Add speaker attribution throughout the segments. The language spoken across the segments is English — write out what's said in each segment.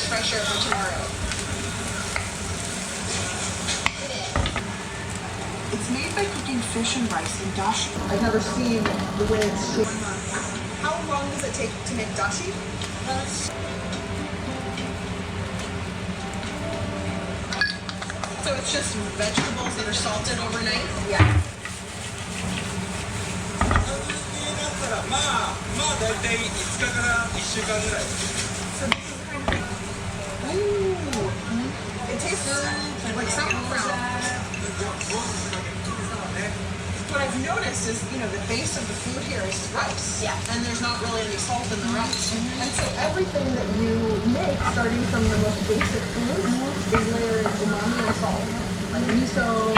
Speaker 1: is fresh air for tomorrow. It's made by cooking fish and rice in dashi. I've never seen the way it's shaped. How long does it take to make dashi? So it's just vegetables that are salted overnight? Yeah. So this is kind of like, ooh, it tastes like sauerkraut. What I've noticed is, the base of the food here is rice. Yeah. And there's not really any salt in the rice. And so everything that you make, starting from the most basic foods, is layered in umami and salt. Like miso,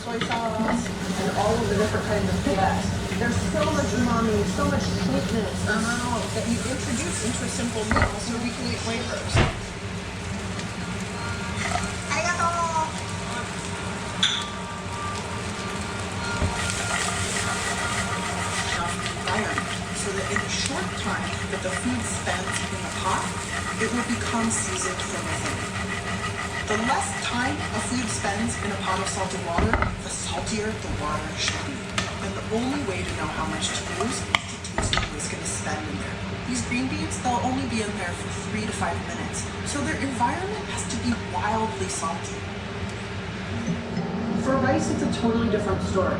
Speaker 1: soy sauce, and all of the different kinds of flavors. There's so much umami, so much sweetness that you introduce into a simple meal so we can eat flavors. So that in the short time that the food spends in the pot, it will become seasoned from within. The less time a food spends in a pot of salted water, the saltier the water should be. And the only way to know how much to use is to taste what it's going to spend in there. These green beans, they'll only be in there for 3 to 5 minutes, so their environment has to be wildly salty. For rice, it's a totally different story.